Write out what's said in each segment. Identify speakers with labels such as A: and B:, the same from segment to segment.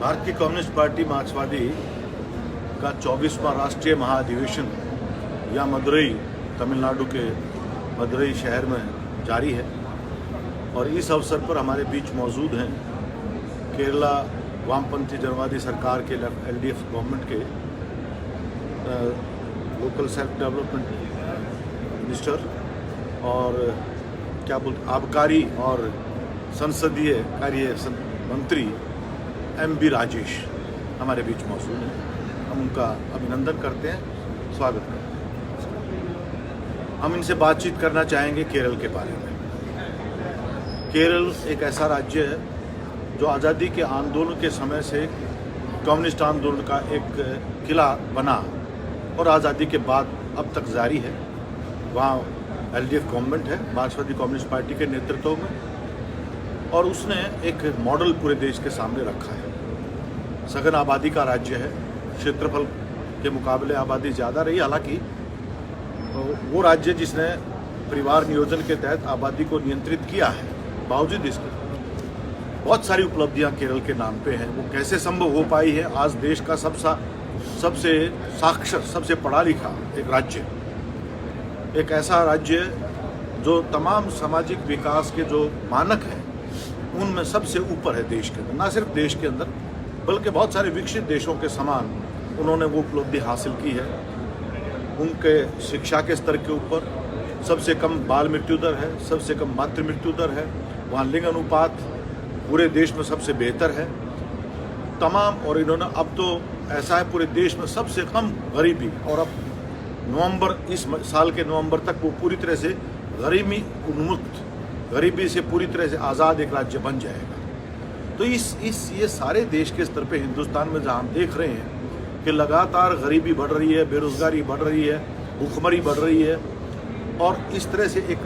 A: भारतीय communist party मार्क्सवादी का 24वां राष्ट्रीय महाधिवेशन या मदुरई तमिलनाडु के मदुरई शहर में जारी है और इस अवसर पर हमारे बीच मौजूद हैं केरला वामपंथी जनवादी सरकार के एलडीएफ गवर्नमेंट के लोकल सेल्फ डेवलपमेंट मिनिस्टर और क्या बोलते आबकारी और संसदीय कार्य मंत्री एम.बी. राजेश हमारे बीच मौजूद हैं। हम उनका अभिनंदन करते हैं, स्वागत करते हैं। हम इनसे बातचीत करना चाहेंगे केरल के बारे में। केरल एक ऐसा राज्य है जो आज़ादी के आंदोलन के समय से कम्युनिस्ट आंदोलन का एक किला बना और आज़ादी के बाद अब तक जारी है। वहाँ एलडीएफ गवर्नमेंट है मार्क्सवादी कम्युनिस्ट पार्टी के नेतृत्व में और उसने एक मॉडल पूरे देश के सामने रखा है। सघन आबादी का राज्य है, क्षेत्रफल के मुकाबले आबादी ज़्यादा रही, हालांकि वो राज्य जिसने परिवार नियोजन के तहत आबादी को नियंत्रित किया है, बावजूद इसके बहुत सारी उपलब्धियां केरल के नाम पे हैं। वो कैसे संभव हो पाई है? आज देश का सबसे साक्षर, सबसे पढ़ा लिखा एक राज्य, एक ऐसा राज्य जो तमाम सामाजिक विकास के जो मानक हैं उनमें सबसे ऊपर है देश के अंदर। ना सिर्फ देश के अंदर बल्कि बहुत सारे विकसित देशों के समान उन्होंने वो उपलब्धि हासिल की है। उनके शिक्षा के स्तर के ऊपर सबसे कम बाल मृत्यु दर है, सबसे कम मातृ मृत्यु दर है। वहाँ लिंग अनुपात पूरे देश में सबसे बेहतर है तमाम। और इन्होंने अब तो ऐसा है पूरे देश में सबसे कम गरीबी, और अब इस साल के नवंबर तक वो पूरी तरह से गरीबी उन्मुक्त, गरीबी से पूरी तरह से आज़ाद एक राज्य बन जाएगा। तो ये सारे देश के स्तर पे हिंदुस्तान में जहाँ हम देख रहे हैं कि लगातार गरीबी बढ़ रही है, बेरोजगारी बढ़ रही है, भूखमरी बढ़ रही है, और इस तरह से एक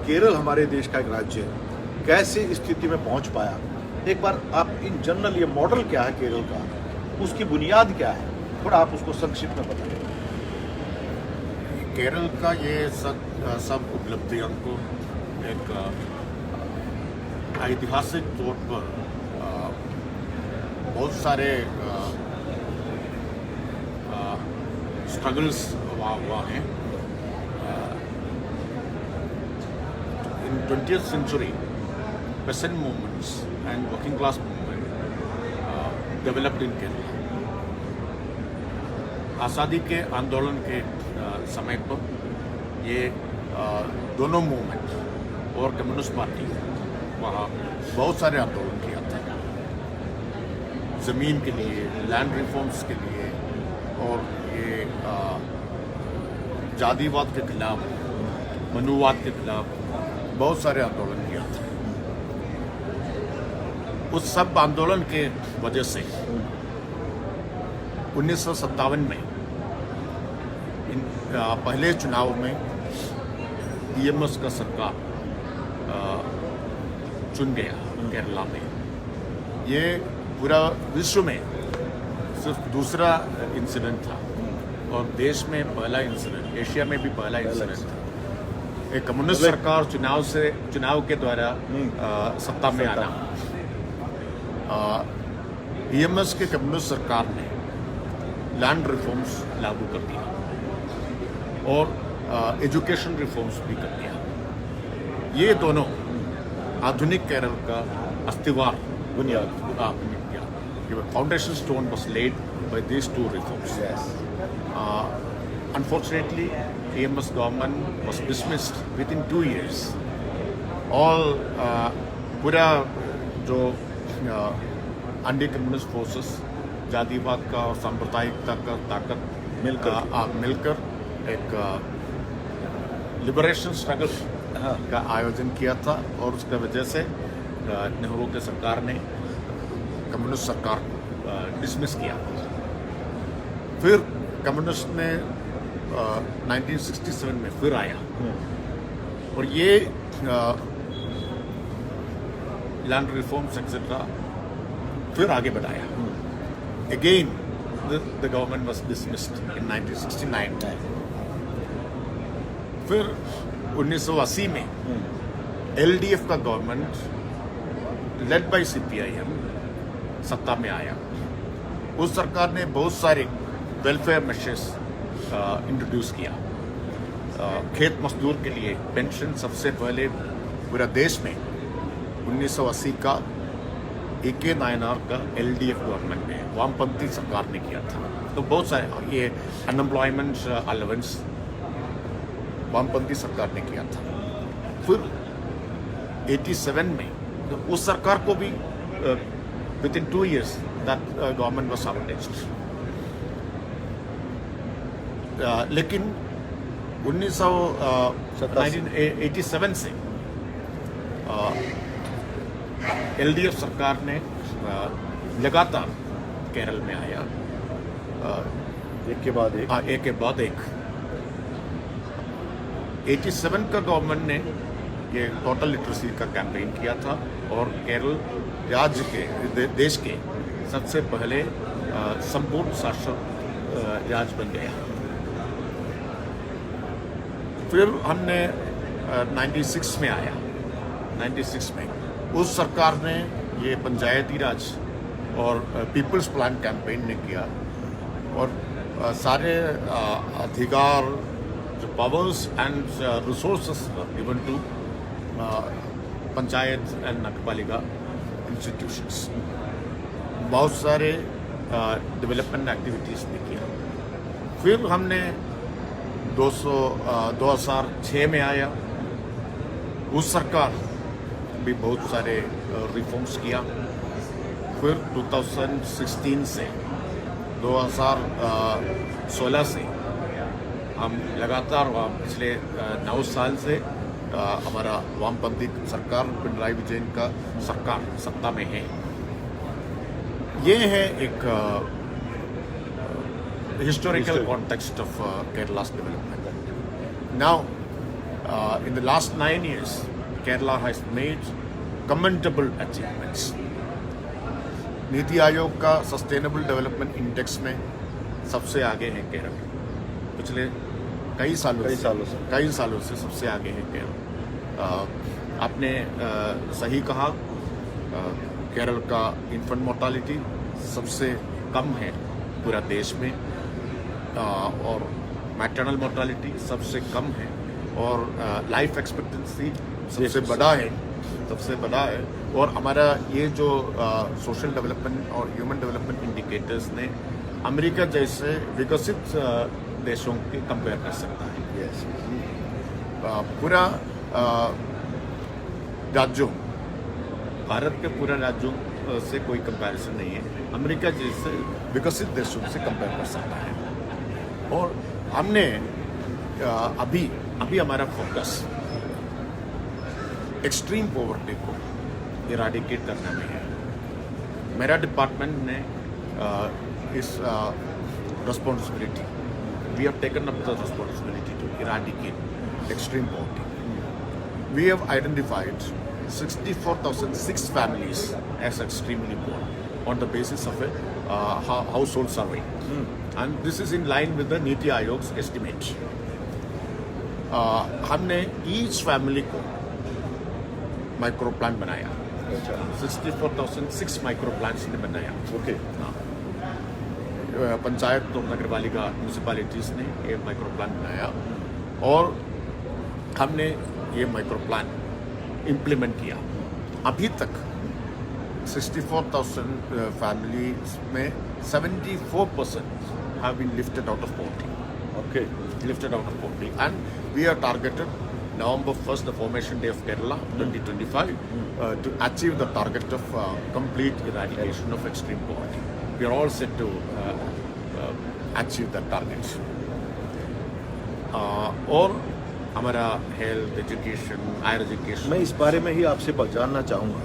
A: केरल हमारे देश का एक राज्य है कैसे इस स्थिति में पहुँच पाया। एक बार आप इन जनरल ये मॉडल क्या है केरल का, उसकी बुनियाद क्या है, थोड़ा आप उसको संक्षिप्त में बताइए।
B: केरल का ये सब उपलब्धियों को एक ऐतिहासिक तौर पर बहुत सारे स्ट्रगल्स हुआ है। इन 20th century, peasant movements and working class movement developed in Kerala. आज़ादी के आंदोलन के समय पर ये दोनों मूवमेंट और कम्युनिस्ट पार्टी वहाँ बहुत सारे आंदोलन किया था, ज़मीन के लिए, लैंड रिफॉर्म्स के लिए, और ये जातिवाद के खिलाफ, मनुवाद के खिलाफ बहुत सारे आंदोलन किया था। उस सब आंदोलन के वजह से 1957 में पहले चुनाव में ईएमएस का सरकार चुन गया केरला में। ये पूरा विश्व में सिर्फ दूसरा इंसिडेंट था और देश में पहला इंसिडेंट, एशिया में भी पहला इंसिडेंट था। एक कम्युनिस्ट सरकार चुनाव के द्वारा सत्ता में आना। ईएमएस के कम्युनिस्ट सरकार ने लैंड रिफॉर्म्स लागू कर दिया और एजुकेशन रिफॉर्म्स भी कर दिया। ये दोनों आधुनिक केरल का अस्तिवार, बुनियाद, foundation stone was laid by these two reforms.
A: Yes.
B: Unfortunately, EMS government was dismissed within 2 years. All पूरा जो एंटी कम्युनिस्ट फोर्सेस, जातिवाद का और सांप्रदायिकता का ताकत मिलकर एक लिबरेशन स्ट्रगल का आयोजन किया था और उसके वजह से नेहरू के सरकार ने कम्युनिस्ट सरकार को डिसमिस किया। फिर कम्युनिस्ट ने 1967 में फिर आया और ये लैंड रिफॉर्म्स एक्सेट्रा फिर आगे बढ़ाया। Again the government was dismissed in 1969। फिर 1980 में एलडीएफ का गवर्नमेंट लेड बाय सीपीआईएम सत्ता में आया, उस सरकार ने बहुत सारे वेलफेयर मेशर्स इंट्रोड्यूस किया। खेत मजदूर के लिए पेंशन सबसे पहले पूरा देश में 1980 का AK नायनार का LDF गवर्नमेंट ने, वामपंथी सरकार ने किया था। तो बहुत सारे ये अनएम्प्लॉयमेंट अलाउंस वामपंथी सरकार ने किया था। फिर 87 में तो उस सरकार को भी within 2 years that government was outlawed। लेकिन 1987 से LDF सरकार ने लगातार केरल में आया,
A: एक के बाद एक।
B: एक के बाद एक। 87 का गवर्नमेंट ने ये टोटल लिटरेसी का कैंपेन किया था और केरल राज्य के देश के सबसे पहले संपूर्ण साक्षर राज्य बन गया। फिर हमने 96 में आया। 96 में उस सरकार ने ये पंचायती राज और पीपल्स प्लान कैंपेन ने किया और सारे अधिकार, जो powers and resources given to panchayat and नगरपालिका इंस्टीट्यूशंस, बहुत सारे डेवलपमेंट एक्टिविटीज़ ने किया। फिर हमने 2006 में आया, उस सरकार भी बहुत सारे रिफॉर्म्स किया। फिर 2016 से 2016 से हम लगातार पिछले 9 साल से हमारा वामपंथी सरकार, पिनराई विजयन का सरकार सत्ता में है। ये है एक historical context of Kerala's development. Now, in the last 9 years, Kerala has made commendable achievements. NITI Aayog का सस्टेनेबल डेवलपमेंट इंडेक्स में सबसे आगे है केरल। पिछले कई सालों से सबसे आगे है केरल। आपने सही कहा, केरल का इन्फेंट मोर्टालिटी सबसे कम है पूरा देश में, और मैटरनल मोर्टालिटी सबसे कम है, और लाइफ एक्सपेक्टेंसी सबसे बड़ा है। और हमारा ये जो सोशल डेवलपमेंट और ह्यूमन डेवलपमेंट इंडिकेटर्स ने अमेरिका जैसे विकसित देशों के कंपेयर कर सकता है। पूरा राज्यों, भारत के पूरा राज्यों से कोई कंपैरिजन नहीं है, अमेरिका जैसे विकसित देशों से कंपेयर कर सकता है। और हमने अभी हमारा फोकस एक्सट्रीम पॉवर्टी को इराडिकेट करने में है। मेरा डिपार्टमेंट ने इस responsibility, we have taken up the responsibility to eradicate extreme poverty. We have identified 64,006 families as extremely poor on the basis of a household survey, and this is in line with the Niti Ayog's estimate. हमने each family को micro plan बनाया। 64,006 micro plans ने बनाया।
A: Okay.
B: Panchayat और नगरपालिका municipalities ने ये micro plan बनाया और हमने ये माइक्रो प्लान इम्प्लीमेंट किया। अभी तक 64,000 families में 74% have been lifted out of poverty.
A: Okay.
B: Lifted out of poverty, and we are targeted November 1st, the formation day of Kerala 2025, to achieve the target of complete eradication of extreme poverty. We are all set to achieve that target. और हमारा health, education, higher education,
A: मैं इस बारे में ही आपसे जानना चाहूँगा।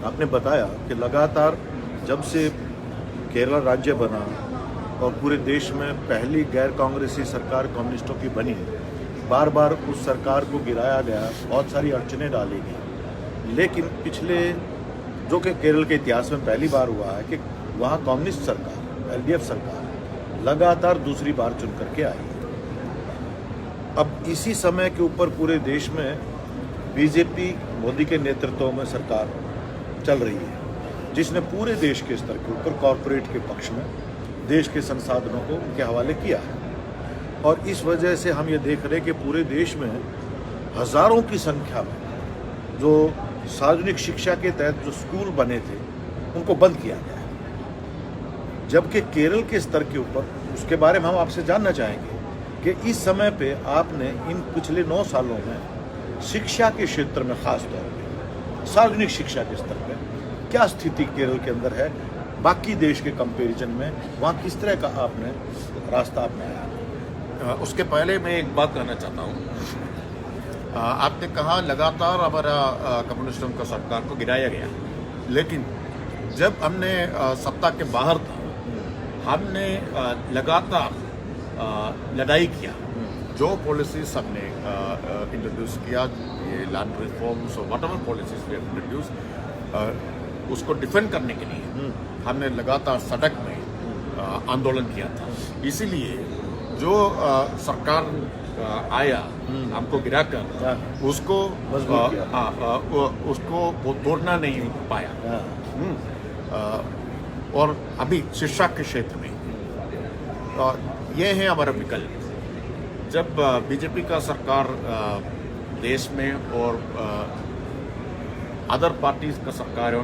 A: आपने बताया कि लगातार जब से केरल राज्य बना और पूरे देश में पहली गैर कांग्रेसी सरकार कम्युनिस्टों की बनी, बार बार उस सरकार को गिराया गया, बहुत सारी अड़चनें डाली गई। लेकिन पिछले, जो कि केरल के इतिहास में पहली बार हुआ है कि वहाँ कम्युनिस्ट सरकार, LDF सरकार लगातार दूसरी बार चुन करके आई। अब इसी समय के ऊपर पूरे देश में बीजेपी मोदी के नेतृत्व में सरकार चल रही है। जिसने पूरे देश के स्तर के ऊपर कॉरपोरेट के पक्ष में देश के संसाधनों को उनके हवाले किया है। और इस वजह से हम ये देख रहे हैं कि पूरे देश में हज़ारों की संख्या में जो सार्वजनिक शिक्षा के तहत जो स्कूल बने थे उनको बंद किया गया है। जबकि केरल के स्तर के ऊपर उसके बारे में हम आपसे जानना चाहेंगे कि इस समय पे आपने इन पिछले 9 सालों में शिक्षा के क्षेत्र में खास तौर पे सार्वजनिक शिक्षा के स्तर पे क्या स्थिति केरल के अंदर है बाकी देश के कंपैरिजन में, वहाँ किस तरह का आपने रास्ता अपनाया?
B: उसके पहले मैं एक बात कहना चाहता हूँ। आपने कहा लगातार हमारा कम्युनिस्ट का सरकार को गिराया गया, लेकिन जब हमने सत्ता के बाहर था हमने लगातार लड़ाई किया। जो पॉलिसीज हमने इंट्रोड्यूस किया, ये लैंड रिफॉर्म्स और whatever policies we introduce, उसको डिफेंड करने के लिए हमने लगातार सड़क में आंदोलन किया था। इसीलिए जो सरकार आया हमको गिराकर उसको उसको वो तोड़ना नहीं पाया। और अभी शिक्षा के क्षेत्र में ये है हमारा विकल्प। जब बीजेपी का सरकार देश में और अदर पार्टीज का सरकार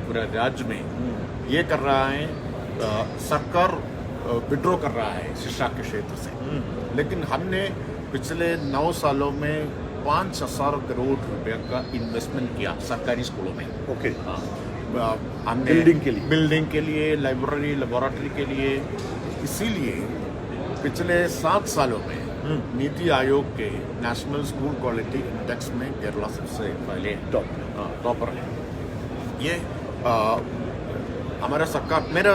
B: पूरे राज्य में ये कर रहा है, सरकार विड्रॉ कर रहा है शिक्षा के क्षेत्र से, लेकिन हमने पिछले 9 सालों में 5,000 करोड़ रुपए का इन्वेस्टमेंट किया सरकारी स्कूलों में।
A: ओके।
B: हमने बिल्डिंग के लिए, लाइब्रेरी, लेबोरेटरी के लिए। इसीलिए पिछले 7 सालों में नीति आयोग के नेशनल स्कूल क्वालिटी इंडेक्स में केरला सबसे पहले टॉपर है। ये हमारा सरकार, मेरा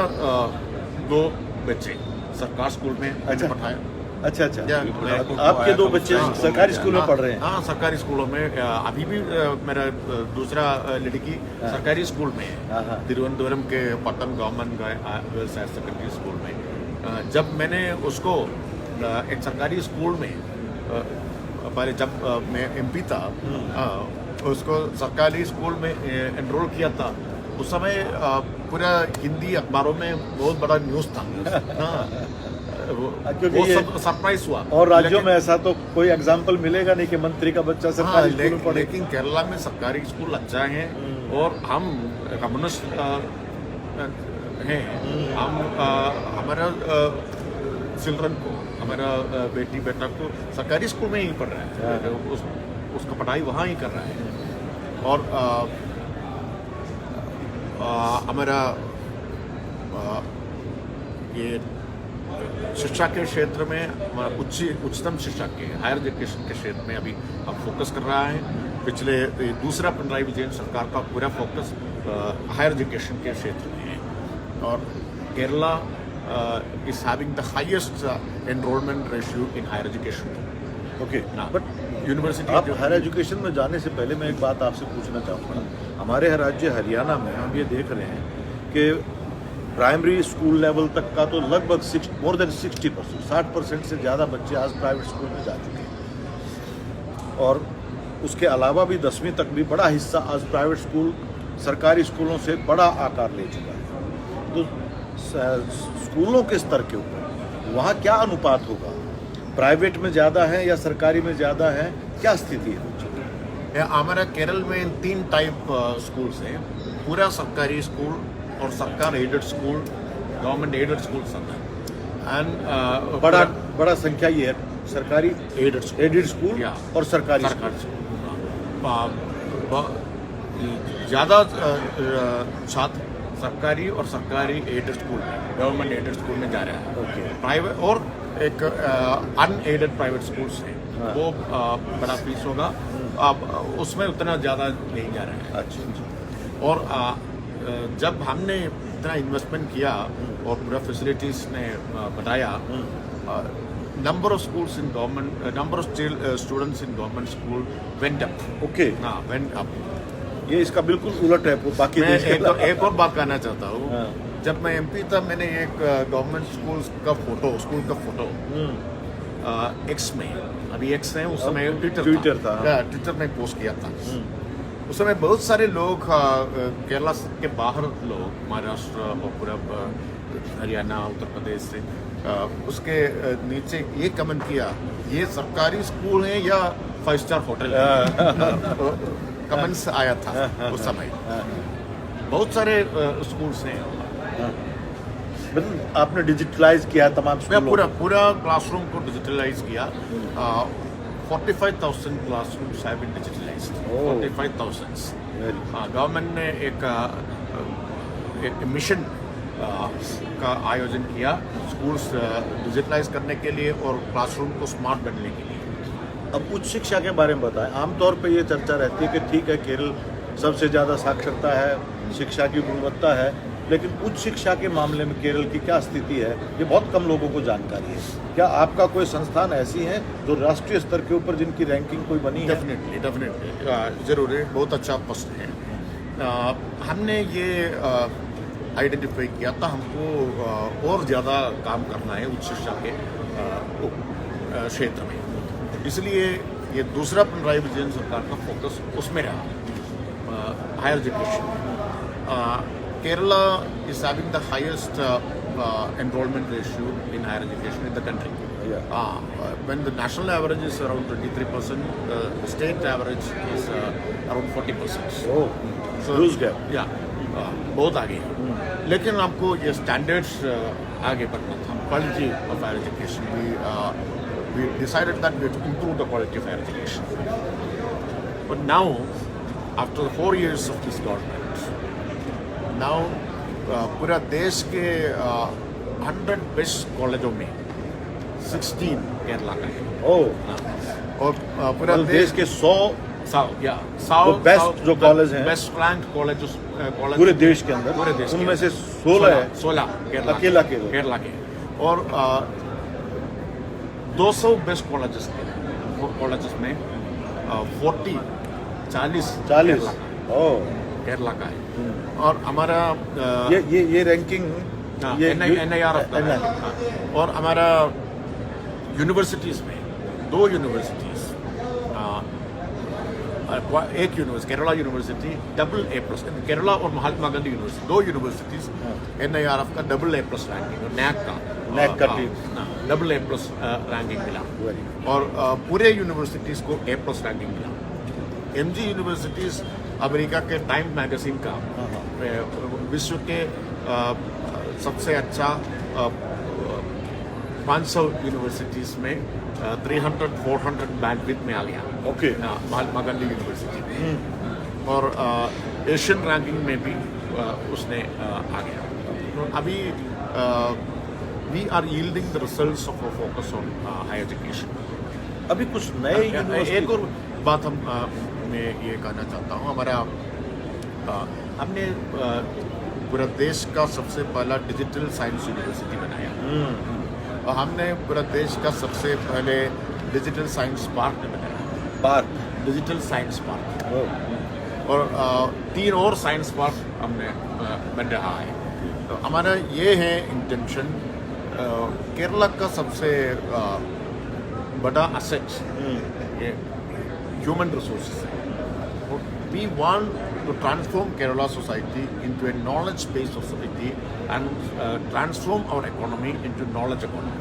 B: 2 बच्चे सरकार स्कूल में पढ़ाया।
A: अच्छा। आपके 2 बच्चे सरकारी स्कूल में पढ़ रहे हैं?
B: हाँ, सरकारी स्कूलों में। अभी भी मेरा दूसरा लड़की सरकारी स्कूल में है, तिरुवनंतपुरम के Pattom government girls higher secondary school में। जब मैंने उसको एक सरकारी स्कूल में पहले जब मैं MP था, उसको सरकारी स्कूल में एनरोल किया था, उस समय पूरा हिंदी अखबारों में बहुत बड़ा न्यूज़ था। वो सब सरप्राइज हुआ।
A: और राज्यों में ऐसा तो कोई एग्जाम्पल मिलेगा नहीं कि मंत्री का बच्चा सरकारी स्कूल में पढ़े।
B: लेकिन केरला में सरकारी स्कूल अच्छा है और हम कम्युनिस्ट हैं। हम हमारा चिल्ड्रन को, हमारा बेटी बेटा को सरकारी स्कूल में ही पढ़ रहा है, उसका पढ़ाई वहाँ ही कर रहा है। और हमारा ये शिक्षा के क्षेत्र में, उच्चतम शिक्षा के हायर एजुकेशन के क्षेत्र में अभी अब फोकस कर रहा है। पिछले दूसरा पिनराई विजयन सरकार का पूरा फोकस हायर एजुकेशन के क्षेत्र में है। और Kerala is having the highest enrollment ratio in higher education.
A: Okay.
B: But university
A: आप हायर एजुकेशन में जाने से पहले मैं एक बात आपसे पूछना चाहूँगा। हमारे राज्य हरियाणा में हम ये देख रहे हैं कि प्राइमरी स्कूल लेवल तक का तो लगभग मोर देन 60%, 60% से ज़्यादा बच्चे आज प्राइवेट स्कूल में जा चुके हैं। और उसके अलावा भी 10वीं तक भी बड़ा हिस्सा आज प्राइवेट स्कूल सरकारी स्कूलों से बड़ा आकार ले चुका है। तो स्कूलों के स्तर के ऊपर वहाँ क्या अनुपात होगा? प्राइवेट में ज़्यादा है या सरकारी में ज़्यादा है? क्या स्थिति है?
B: हमारा केरल में 3 टाइप स्कूल्स हैं। पूरा सरकारी स्कूल और सरकार aided school, government aided school सब है। एंड
A: बड़ा संख्या ये है सरकारी एडेड स्कूल और सरकारी
B: ज़्यादा छात्र सरकारी और सरकारी एडेड स्कूल में, गवर्नमेंट एडेड स्कूल में जा रहा है।
A: ओके।
B: प्राइवेट और एक अनएडेड प्राइवेट स्कूल्स हैं, वो बड़ा फीस होगा, अब उसमें उतना ज़्यादा नहीं जा रहा है।
A: अच्छा।
B: और जब हमने इतना इन्वेस्टमेंट किया और पूरा फैसिलिटीज ने बताया, number of schools in government, number of students in government school went up.
A: Okay.
B: हाँ, वेंट अप।
A: ये इसका बिल्कुल उलट है बाकी
B: मैं एक और बात कहना चाहता हूँ। जब मैं MP था, मैंने एक गवर्नमेंट स्कूल का फोटो X में, अभी X है, उस समय ट्विटर था, ट्विटर में पोस्ट किया था। उस समय बहुत सारे लोग केरला के बाहर लोग महाराष्ट्र और पूरा हरियाणा उत्तर प्रदेश से उसके नीचे ये कमेंट किया, ये सरकारी स्कूल है या 5 स्टार होटल है। कमेंट्स आया था उस समय। बहुत सारे स्कूल्स हैं।
A: मतलब आपने डिजिटलाइज किया तमाम
B: मैं
A: स्कूलों
B: पूरा क्लासरूम को डिजिटलाइज किया। 45,000 classrooms have been digitalized.
A: Oh.
B: 45,000.
A: Very.
B: Government ने एक मिशन का आयोजन किया स्कूल्स डिजिटलाइज करने के लिए और क्लासरूम को स्मार्ट बनने के लिए।
A: अब उच्च शिक्षा के बारे में बताएं। आमतौर पे ये चर्चा रहती है कि ठीक है, केरल सबसे ज़्यादा साक्षरता है, शिक्षा की गुणवत्ता है, लेकिन उच्च शिक्षा के मामले में केरल की क्या स्थिति है, ये बहुत कम लोगों को जानकारी है। क्या आपका कोई संस्थान ऐसी है जो राष्ट्रीय स्तर के ऊपर जिनकी रैंकिंग कोई बनी है?
B: डेफिनेटली ज़रूर है। बहुत अच्छा प्रश्न है। हमने ये आइडेंटिफाई किया था, हमको और ज़्यादा काम करना है उच्च शिक्षा के क्षेत्र में। इसलिए ये दूसरा पिनराई विजयन सरकार का फोकस उसमें रहा, higher education. Kerala is having the highest enrollment ratio in higher education in the country.
A: Yeah.
B: When the national average is around 23%, the state average is around 40%.
A: Oh, huge gap.
B: Yeah, बहुत आगे है। लेकिन आपको ये standards आगे बढ़ना था, quality of higher education. We decided that we have to improve the quality of higher education. But now, after 4 years of this government, now पूरा देश के 100 बेस्ट कॉलेजों में 16 केरला का है।
A: और
B: पूरा
A: देश के 100 बेस्ट जो कॉलेज हैं,
B: बेस्ट रैंक कॉलेज
A: पूरे देश के अंदर, उनमें से 16 अकेला
B: केरला के। और 200 बेस्ट कॉलेजेस में 40 केरला का है। और हमारा
A: ये रैंकिंग
B: NIR और हमारा यूनिवर्सिटीज में 2 यूनिवर्सिटीज, एक university Kerala university AA+, Kerala और Mahatma Gandhi university 2 universities NIRF का AA+ रैंकिंग और NAC का AA+ रैंकिंग मिला। और पूरे यूनिवर्सिटीज को A+ रैंकिंग मिला। MG यूनिवर्सिटीज अमेरिका के टाइम मैगजीन का विश्व के सबसे अच्छा 500 यूनिवर्सिटीज़ में 300-400 बैंडविड्थ में आ गया।
A: ओके।
B: महात्मा गांधी यूनिवर्सिटी में। और एशियन रैंकिंग में भी उसने आ गया। तो अभी we are yielding the results of focus on higher education.
A: अभी कुछ नए
B: एक और बात मैं ये कहना चाहता हूँ, हमारा हमने पूरा देश का सबसे पहला डिजिटल साइंस यूनिवर्सिटी बनाया। और हमने पूरा देश का सबसे पहले डिजिटल साइंस पार्क बनाया, डिजिटल साइंस पार्क। और 3 और साइंस पार्क हमने बन रहा है। तो हमारा ये है इंटेंशन, केरला का सबसे बड़ा एसेट ये ह्यूमन रिसोर्सेज है। We want to transform Kerala society into a knowledge-based society and transform our economy into knowledge economy.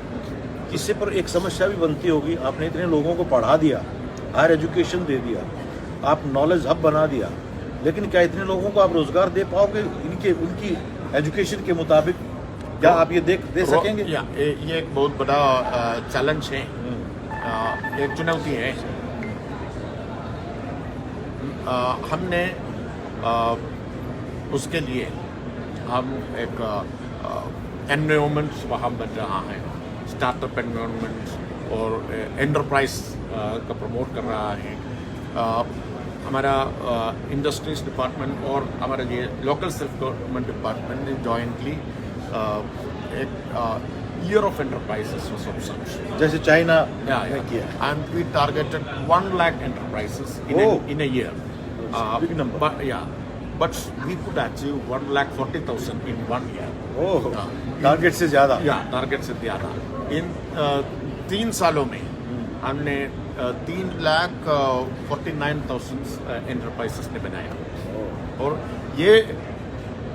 A: इससे पर एक समस्या भी बनती होगी, आपने इतने लोगों को पढ़ा दिया, हायर एजुकेशन दे दिया, आप नॉलेज हब बना दिया, लेकिन क्या इतने लोगों को आप रोजगार दे पाओगे उनकी एजुकेशन के मुताबिक? क्या आप ये दे सकेंगे?
B: ये एक बहुत बड़ा चैलेंज है, एक चुनौती है। हमने उसके लिए हम एक एनवायरनमेंट वहाँ बन रहा है, स्टार्टअप एनवायरनमेंट और एंटरप्राइज का प्रमोट कर रहा है। हमारा इंडस्ट्रीज डिपार्टमेंट और हमारा ये लोकल सेल्फ गवर्नमेंट डिपार्टमेंट ने जॉइंटली एक year of enterprises was observed,
A: जैसे चाइना
B: ने किया। And we targeted 1 lakh enterprises in a year.
A: big number.
B: But we could achieve 1,40,000 in 1 year.
A: Target से ज़्यादा?
B: टारगेट से ज़्यादा। इन 3 सालों में हमने 3,49,000 एंटरप्राइजेस ने बनाया और ये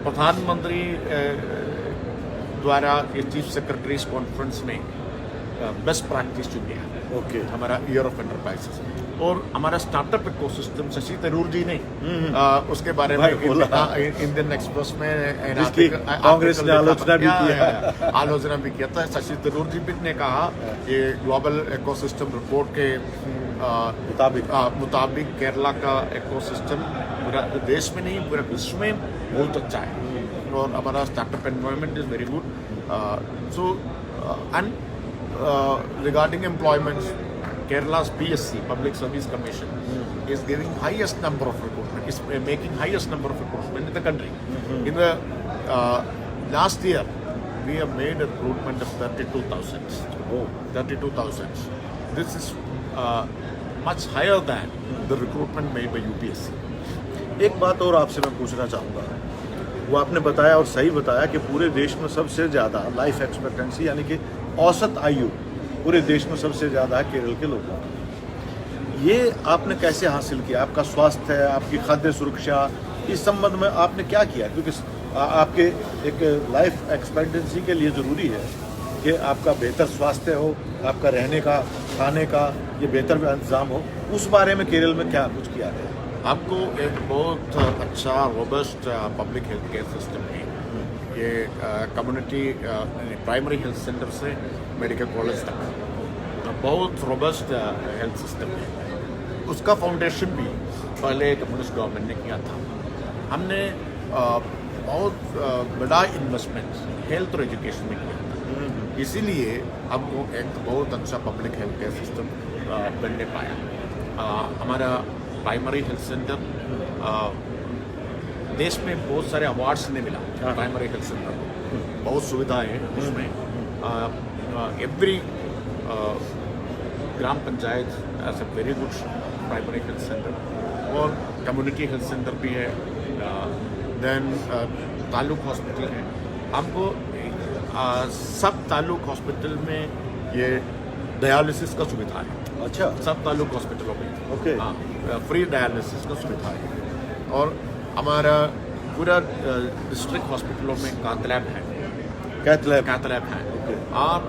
B: प्रधानमंत्री द्वारा ये चीफ सेक्रेटरीज कॉन्फ्रेंस में बेस्ट प्रैक्टिस चुन गया
A: ओके
B: हमारा ईयर ऑफ एंटरप्राइजेस और हमारा स्टार्टअप इकोसिस्टम शशि थरूर जी ने उसके बारे में इंडियन एक्सप्रेस में
A: जिसकी कांग्रेस ने आलोचना भी किया
B: आलोचना भी किया था। शशि थरूर जी भी ने कहा ये ग्लोबल इकोसिस्टम रिपोर्ट के मुताबिक केरला का इकोसिस्टम पूरा देश में नहीं पूरे विश्व में बहुत अच्छा है और हमारा startup environment is very good. So and regarding employments, Kerala's PSC, Public Service Commission, is giving highest number of recruitment, is making highest number of recruitment in the country. In the last year, we have made a recruitment of 32,000.
A: Oh.
B: 32,000. This is much higher than the recruitment made by UPSC.
A: एक बात और आपसे मैं पूछना चाहूँगा, वो आपने बताया और सही बताया कि पूरे देश में सबसे ज़्यादा लाइफ एक्सपेक्टेंसी यानी कि औसत आयु पूरे देश में सबसे ज़्यादा है केरल के लोगों की। ये आपने कैसे हासिल किया? आपका स्वास्थ्य है, आपकी खाद्य सुरक्षा, इस संबंध में आपने क्या किया? क्योंकि आपके एक लाइफ एक्सपेक्टेंसी के लिए ज़रूरी है कि आपका बेहतर स्वास्थ्य हो, आपका रहने का, खाने का ये बेहतर इंतज़ाम हो। उस बारे में केरल में क्या कुछ किया गया?
B: आपको एक बहुत अच्छा robust public health care system है। ये कम्युनिटी प्राइमरी हेल्थ सेंटर से मेडिकल कॉलेज तक बहुत रोबस्ट हेल्थ सिस्टम है। उसका फाउंडेशन भी पहले कम्युनिस्ट गवर्नमेंट ने किया था। हमने बहुत बड़ा इन्वेस्टमेंट हेल्थ और एजुकेशन में किया था, इसीलिए हमको एक बहुत अच्छा पब्लिक हेल्थ केयर सिस्टम बनने पाया। हमारा प्राइमरी हेल्थ सेंटर देश में बहुत सारे अवार्ड्स ने मिला प्राइमरी हेल्थ सेंटर को, बहुत सुविधाएं हैं उसमें। Every gram panchayat as a very good primary health centre और कम्युनिटी हेल्थ सेंटर भी है। देन तालुक हॉस्पिटल है। हमको सब तालुक हॉस्पिटल में ये डायलिसिस का सुविधा है।
A: अच्छा,
B: सब तालुक हॉस्पिटलों में
A: ओके,
B: फ्री डायलिसिस का सुविधा है। और हमारा पूरा डिस्ट्रिक्ट हॉस्पिटलों में कैथ लैब है। कैथ लैब है। और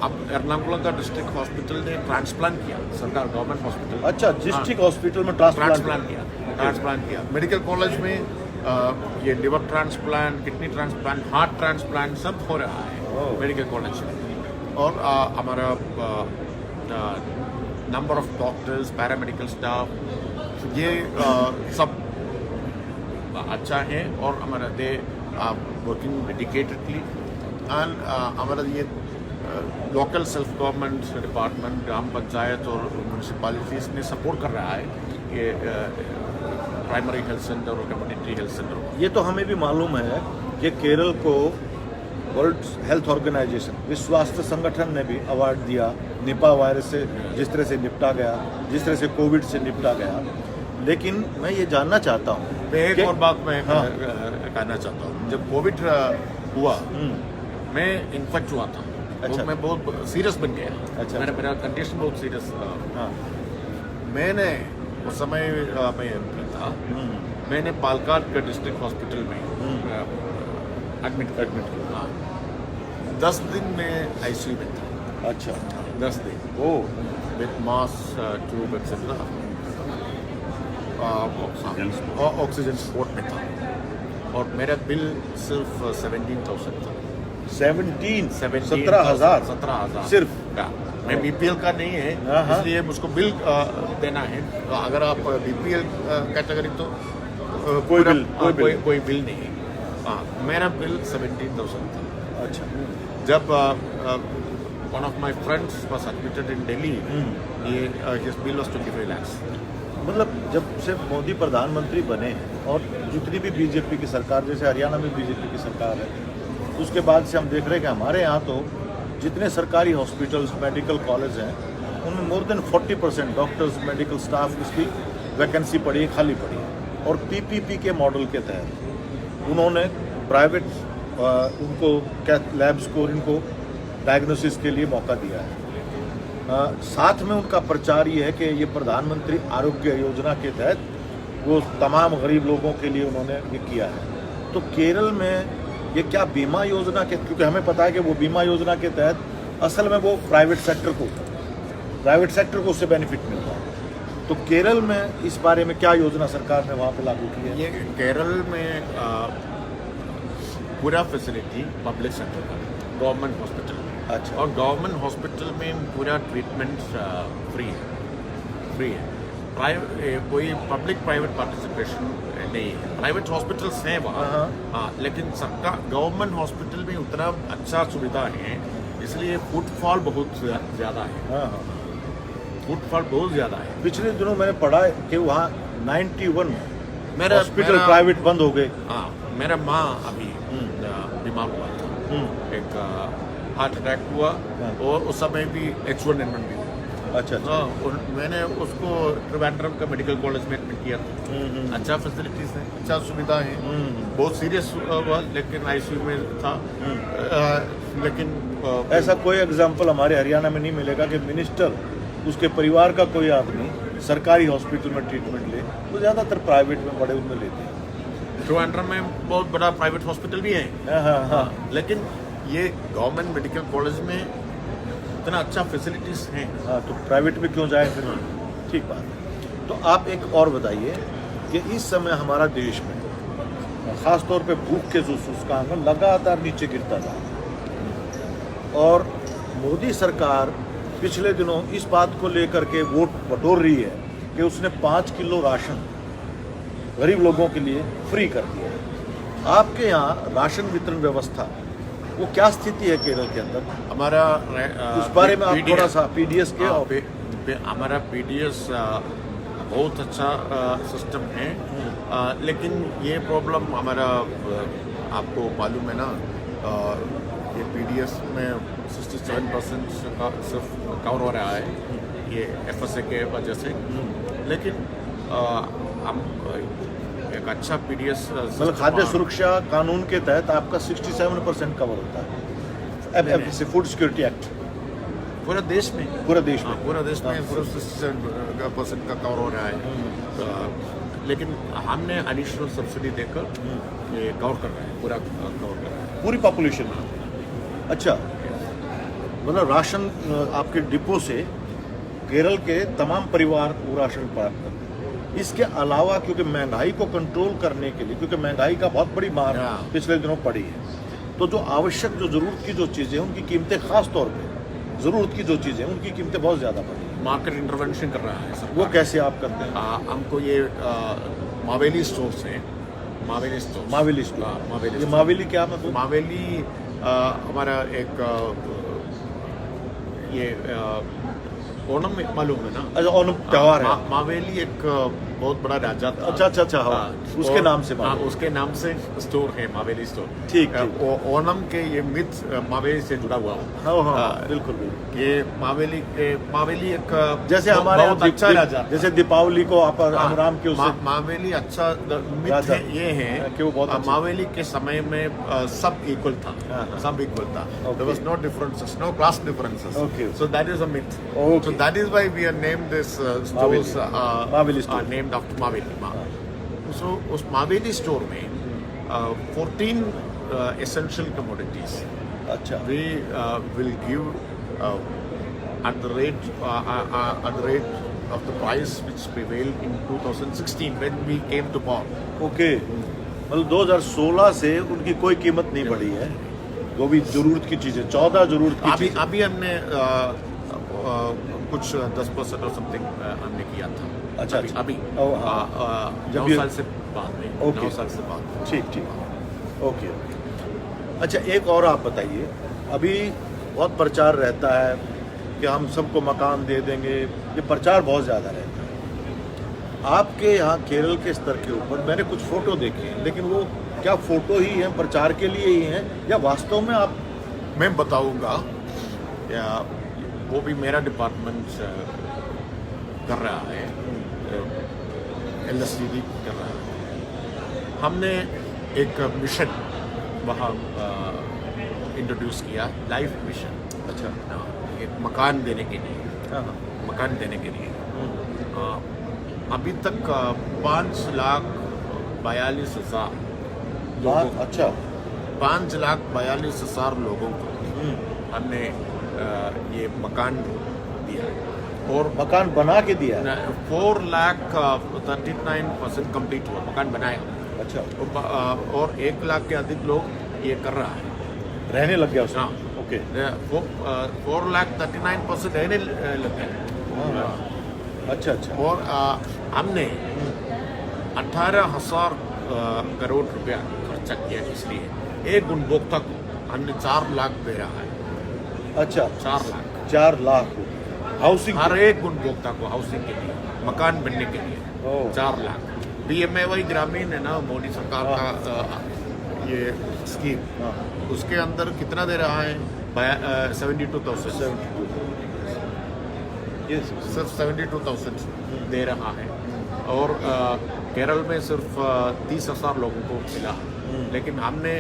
B: अब एर्नाकुलम का डिस्ट्रिक्ट हॉस्पिटल ने ट्रांसप्लांट किया, सरकार गवर्नमेंट हॉस्पिटल।
A: अच्छा, डिस्ट्रिक्ट हॉस्पिटल में ट्रांसप्लांट किया। मेडिकल
B: कॉलेज में ये liver transplant, kidney transplant, heart transplant सब हो रहा है मेडिकल कॉलेज में। और हमारा number of doctors, paramedical staff ये सब अच्छा है और हमारा दे वर्किंग डेडिकेटेडली। एंड हमारा ये लोकल सेल्फ गवर्नमेंट डिपार्टमेंट, ग्राम पंचायत और म्यूनसिपालिटीज ने सपोर्ट कर रहा है ये प्राइमरी हेल्थ सेंटर और कम्युनिटी हेल्थ सेंटर।
A: ये तो हमें भी मालूम है कि केरल को वर्ल्ड हेल्थ ऑर्गेनाइजेशन, विश्व स्वास्थ्य संगठन ने भी अवार्ड दिया निपा वायरस से जिस तरह से निपटा गया, जिस तरह से कोविड से निपटा गया। लेकिन मैं ये जानना चाहता हूँ,
B: एक और बात मैं कहना चाहता हूँ। जब कोविड हुआ मैं इन्फेक्ट हुआ था।
A: अच्छा।
B: तो मैं बहुत सीरियस बन गया।
A: अच्छा।
B: मेरा कंडीशन बहुत सीरियस था। मैंने उस समय मैं MP था। मैंने पालकाड के डिस्ट्रिक्ट हॉस्पिटल में एडमिट किया। 10 दिन में ICU में था।
A: अच्छा,
B: 10 दिन with mask, tube etcetera, oxygen support में था और मेरा बिल सिर्फ 17,000 था।
A: 17,000 सिर्फ।
B: मैं BPL का नहीं है, इसलिए मुझको बिल देना है। तो अगर आप BPL कैटेगरी तो कोई बिल नहीं है। मेरा बिल 17,000 था।
A: अच्छा।
B: जब one of my friends was admitted in Delhi, ये हिज बिल वाज 25 lakhs।
A: मतलब जब से मोदी प्रधानमंत्री बने और जितनी भी बीजेपी की सरकार, जैसे हरियाणा में बीजेपी की सरकार है, उसके बाद से हम देख रहे हैं कि हमारे यहाँ तो जितने सरकारी हॉस्पिटल्स, मेडिकल कॉलेज हैं, उनमें more than 40% doctors, medical staff इसकी वैकेंसी पड़ी है, खाली पड़ी है। और PPP के मॉडल के तहत उन्होंने प्राइवेट उनको लैब्स को इनको डायग्नोसिस के लिए मौका दिया है। साथ में उनका प्रचार ये है कि ये प्रधानमंत्री आरोग्य योजना के तहत वो तमाम गरीब लोगों के लिए उन्होंने ये किया है। तो केरल में ये क्या बीमा योजना के, क्योंकि हमें पता है कि वो बीमा योजना के तहत असल में वो प्राइवेट सेक्टर को उससे बेनिफिट मिलता है। तो केरल में इस बारे में क्या योजना सरकार ने वहाँ पे लागू की है?
B: ये केरल में पूरा फैसिलिटी पब्लिक सेक्टर का, गवर्नमेंट हॉस्पिटल।
A: अच्छा।
B: और गवर्नमेंट हॉस्पिटल में पूरा ट्रीटमेंट फ्री है। कोई पब्लिक प्राइवेट पार्टिसिपेशन नहीं है। प्राइवेट हॉस्पिटल्स हैं वहाँ, हाँ, लेकिन सरकार गवर्नमेंट हॉस्पिटल में उतना अच्छा सुविधा है, इसलिए फुटफॉल बहुत ज़्यादा है।
A: हाँ,
B: फुटफॉल बहुत ज़्यादा है।
A: पिछले दिनों मैंने पढ़ा है कि वहाँ 91
B: मेरा
A: हॉस्पिटल प्राइवेट बंद हो गए।
B: हाँ, मेरा माँ अभी बीमार हुआ था, एक हार्ट अटैक हुआ, और उस समय भी H1N1 भी हुआ।
A: अच्छा।
B: हाँ, और मैंने उसको ट्रिवेंड्रम का मेडिकल कॉलेज में एडमिट किया था। अच्छा फैसिलिटीज है, अच्छा सुविधा है। बहुत सीरियस हुआ लेकिन आईसीयू में था। लेकिन
A: ऐसा कोई एग्जाम्पल हमारे हरियाणा में नहीं मिलेगा कि मिनिस्टर, उसके परिवार का कोई आदमी सरकारी हॉस्पिटल में ट्रीटमेंट ले, तो ज़्यादातर प्राइवेट में बड़े उनमें लेते हैं।
B: ट्रिवेंड्रम में बहुत बड़ा प्राइवेट हॉस्पिटल भी है।
A: हाँ।
B: लेकिन ये गवर्नमेंट मेडिकल कॉलेज में इतना अच्छा फैसिलिटीज हैं।
A: हाँ, तो प्राइवेट में क्यों जाए फिर? ठीक बात है। तो आप एक और बताइए कि इस समय हमारा देश में ख़ास तौर पे भूख के जो सूचकांक है लगातार नीचे गिरता था, और मोदी सरकार पिछले दिनों इस बात को लेकर के वोट बटोर रही है कि उसने 5 किलो राशन गरीब लोगों के लिए फ्री कर दिया है। आपके यहाँ राशन वितरण व्यवस्था वो क्या स्थिति है केरल के अंदर?
B: हमारा
A: उस बारे में आप थोड़ा सा पीडीएस के
B: हमारा पीडीएस बहुत अच्छा सिस्टम है। लेकिन ये प्रॉब्लम हमारा आपको मालूम है ना, ये पीडीएस में 67% का सिर्फ कवर हो रहा है ये एफएसए के वजह से। लेकिन हम एक अच्छा पीडीएस
A: मतलब खाद्य सुरक्षा कानून के तहत आपका 67% कवर होता है, एफएसए फूड सिक्योरिटी एक्ट,
B: पूरे देश में।
A: पूरे देश में
B: 67% का कवर हो रहा है। लेकिन हमने एडिशनल सब्सिडी देकर ये कवर कर रहे हैं, पूरा कवर कर रहे हैं
A: पूरी पॉपुलेशन में। अच्छा, मतलब राशन आपके डिपो से केरल के तमाम परिवार वो राशन प्राप्त करते हैं। इसके अलावा क्योंकि महंगाई को कंट्रोल करने के लिए, क्योंकि महंगाई का बहुत बड़ी मार पिछले दिनों पड़ी है, तो जो आवश्यक जो ज़रूरत की जो चीज़ें हैं उनकी कीमतें, खास तौर पे ज़रूरत की जो चीज़ें उनकी कीमतें बहुत ज़्यादा बढ़ी हैं।
B: मार्केट इंटरवेंशन कर रहा है सरकार।
A: वो कैसे आप करते हैं?
B: हमको ये मावेली स्टोर्स है, मावेली स्टोर।
A: ये मावेली क्या मतलब?
B: मावेली हमारा एक ये ओणम मालूम है ना?
A: अच्छा, ओणम त्योहार है।
B: मावेली एक बहुत बड़ा राजा था।
A: अच्छा। हाँ, उसके नाम से
B: उसके नाम से स्टोर है मावेली स्टोर।
A: ठीक।
B: ओणम के ये मिथ मावेली से जुड़ा हुआ हो।
A: हाँ, बिल्कुल।
B: ये मावेली एक
A: जैसे हमारे
B: अच्छा राजा,
A: जैसे दीपावली को आप राम के उससे
B: मावेली अच्छा मिथ है, ये है
A: कि वो बहुत
B: मावेली के समय में सब इक्वल था। सब इक्वल था। There was no differences, no class differences. So that is a myth. So that is why we are named this stores
A: Maveli store.
B: Named after Maveli. So उस मावेली स्टोर में 14 essential commodities.
A: अच्छा।
B: We will give at the rate of the price which prevailed in 2016 when we came to power.
A: Okay, मतलब 2016 से उनकी कोई कीमत नहीं बढ़ी है, जो भी जरूरत की चीजें, 14 जरूरत की चीजें।
B: अभी हमने कुछ 10% और समथिंग हमने किया था।
A: अच्छा।
B: अभी 9 साल से बाद में। 9 साल से बाद।
A: ठीक। ओके। अच्छा, एक और आप बताइए, अभी बहुत प्रचार रहता है कि हम सबको मकान दे देंगे, ये प्रचार बहुत ज़्यादा रहता है। आपके यहाँ केरल के स्तर के ऊपर मैंने कुछ फ़ोटो देखे हैं, लेकिन वो क्या फ़ोटो ही हैं, प्रचार के लिए ही हैं, या वास्तव में आप?
B: मैं बताऊंगा, या वो भी मेरा डिपार्टमेंट कर रहा है, LSDD कर रहा है। हमने एक मिशन वहाँ इंट्रोड्यूस किया, लाइफ मिशन।
A: अच्छा।
B: एक मकान देने के लिए।
A: हाँ, हाँ।
B: मकान देने के लिए। अभी तक 5,42,000 लोगों को,
A: अच्छा
B: 5,42,000 लोगों को हमने ये मकान दिया है। और
A: मकान बना के दिया है।
B: 4,39% कंप्लीट हुआ, मकान बनाया।
A: अच्छा
B: और 1 लाख के अधिक लोग ये कर रहा है,
A: रहने लग गया उसमें।
B: हाँ।
A: ओके
B: 4,39% रहने लगे।
A: हाँ। अच्छा अच्छा
B: और हमने 18,000 करोड़ रुपया खर्चा किया, इसलिए एक उपभोक्ता को हमने 4 लाख दे रहा है।
A: अच्छा
B: 4 लाख
A: 4 लाख हाउसिंग
B: हर एक उपभोक्ता को हाउसिंग के लिए, मकान बनने के लिए
A: ओह।
B: 4 लाख। PMAY ग्रामीण है ना, मोदी सरकार का ये स्कीम,
A: हाँ।
B: उसके अंदर कितना दे रहा है? 72,000, सिर्फ 72,000 दे रहा है। और केरल में सिर्फ 30,000 लोगों को मिला, लेकिन हमने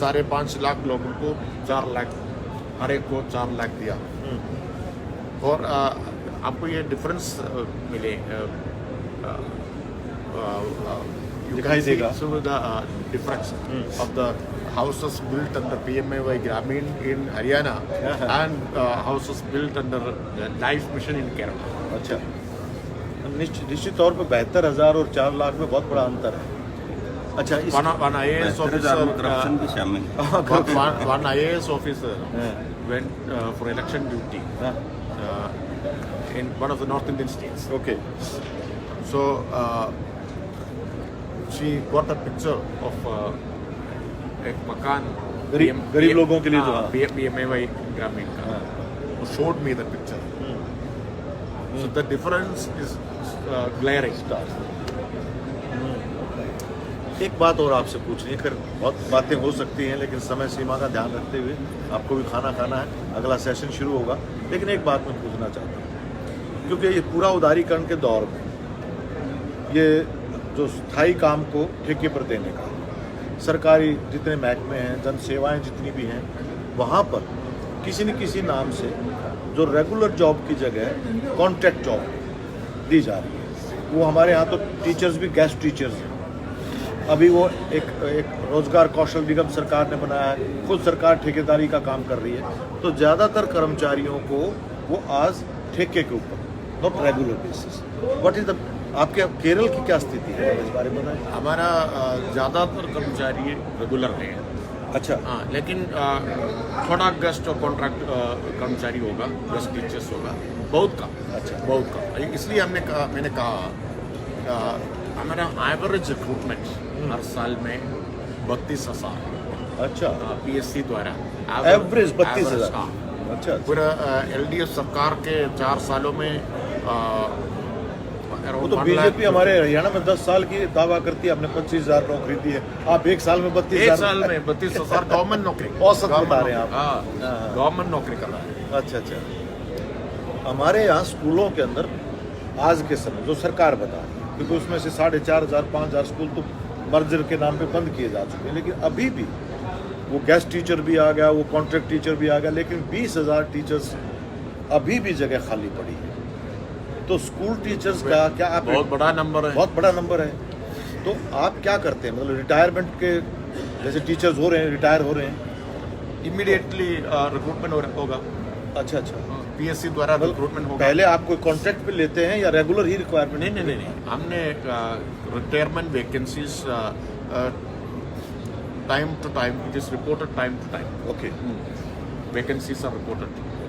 B: 5.5 लाख लोगों को 4 लाख, हर एक को 4 लाख दिया। और आपको ये डिफरेंस मिले
A: दिखाई देगा।
B: So the difference of the houses built under PMAY Gramin in Haryana and houses built under the Life Mission in Kerala.
A: अच्छा निश्चित तौर पे 72,000 और 4 लाख में बहुत बड़ा अंतर है। अच्छा इस
B: One IAS officer,
C: करप्शन भी शामिल है।
B: one IAS officer went for election duty in one of the North Indian states.
A: Okay
B: So she got a picture of एक मकान
A: गरीब लोगों के लिए जो है।
B: PMAY ग्रामीण का, showed me the picture. So the difference is glaring.
A: एक बात और आपसे पूछनी है, खैर बहुत बातें हो सकती हैं लेकिन समय सीमा का ध्यान रखते हुए आपको भी खाना खाना है, अगला सेशन शुरू होगा। लेकिन एक बात मैं पूछना चाहता हूँ, क्योंकि ये पूरा उदारीकरण के दौर में ये जो स्थायी काम को ठेके पर देने का, सरकारी जितने महकमे हैं, जन सेवाएं जितनी भी हैं, वहाँ पर किसी न किसी नाम से जो रेगुलर जॉब की जगह कॉन्ट्रैक्ट जॉब दी जा रही है। वो हमारे यहाँ तो टीचर्स भी गेस्ट टीचर्स हैं। अभी वो एक रोजगार कौशल निगम सरकार ने बनाया है, खुद सरकार ठेकेदारी का काम कर रही है। तो ज़्यादातर कर्मचारियों को वो आज ठेके के ऊपर, not regular basis. What is the आपके केरल की क्या स्थिति है, इस बारे में बताएं।
B: हमारा ज़्यादातर कर्मचारी रेगुलर हैं।
A: अच्छा
B: हाँ, लेकिन थोड़ा गेस्ट और कॉन्ट्रैक्ट कर्मचारी होगा, गेस्ट टीचर्स होगा, बहुत कम।
A: अच्छा
B: बहुत कम। इसलिए मैंने कहा हमारा एवरेज रिक्रूटमेंट हर साल में 32,000।
A: अच्छा
B: PSC द्वारा
A: एवरेज 32,000।
B: हाँ।
A: अच्छा
B: पूरा LDF सरकार के 4 सालों में
A: वो तो बीजेपी हमारे हरियाणा में 10 साल की दावा करती है, हमने 25,000 नौकरी दी है। आप एक साल में 32,000।
B: एक साल में 32,000 गवर्नमेंट नौकरी,
A: औसत बता रहे हैं आप।
B: हाँ, गवर्नमेंट नौकरी कर रहा है।
A: अच्छा अच्छा हमारे यहाँ स्कूलों के अंदर आज के समय जो सरकार बता रही है, क्योंकि उसमें से 4,500 5,000 स्कूल तो मर्जर के नाम पे बंद किए जा चुके हैं, लेकिन अभी भी वो गेस्ट टीचर भी आ गया, वो कॉन्ट्रैक्ट टीचर भी आ गया, लेकिन 20,000 टीचर्स अभी भी जगह खाली पड़ी है। तो स्कूल टीचर्स का क्या आप
B: बहुत बड़ा नंबर है।
A: बहुत बड़ा नंबर है। तो आप क्या करते हैं, मतलब रिटायरमेंट के जैसे टीचर्स हो रहे हैं, रिटायर हो रहे हैं,
B: इमीडिएटली रिक्रूटमेंट होगा।
A: अच्छा अच्छा
B: PSC द्वारा रिक्रूटमेंट होगा।
A: पहले आप कोई कॉन्ट्रैक्ट पे लेते हैं या रेगुलर ही रिक्वायरमेंट?
B: नहीं, हमने retirement vacancies time to time, it is reported time to time.
A: Okay
B: vacancies are reported.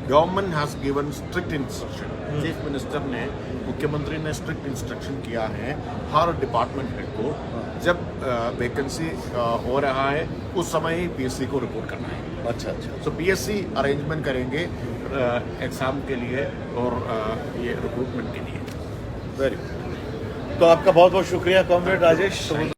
B: Government has given strict instruction, chief minister ने, मुख्यमंत्री ने स्ट्रिक्ट इंस्ट्रक्शन किया है हर डिपार्टमेंट हेड को, जब वैकेंसी हो रहा है उस समय ही PSC को रिपोर्ट करना है।
A: अच्छा अच्छा
B: सो PSC अरेंजमेंट करेंगे एग्जाम के लिए और ये रिक्रूटमेंट के लिए।
A: Very good. तो आपका बहुत बहुत शुक्रिया कॉमरेड राजेश।